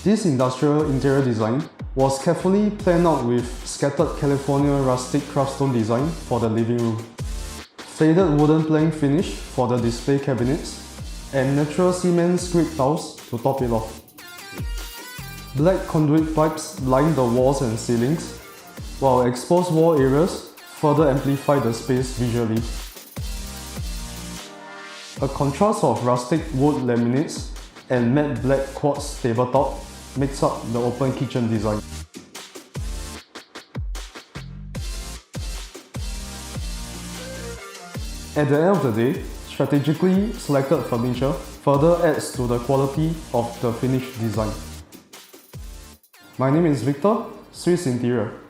This industrial interior design was carefully planned out with scattered California rustic craftstone design for the living room, faded wooden plank finish for the display cabinets, and natural cement scrape tiles to top it off. Black conduit pipes line the walls and ceilings, while exposed wall areas further amplify the space visually. A contrast of rustic wood laminates and matte black quartz tabletop makes up the open kitchen design. At the end of the day, strategically selected furniture further adds to the quality of the finished design. My name is Victor, Swiss Interior.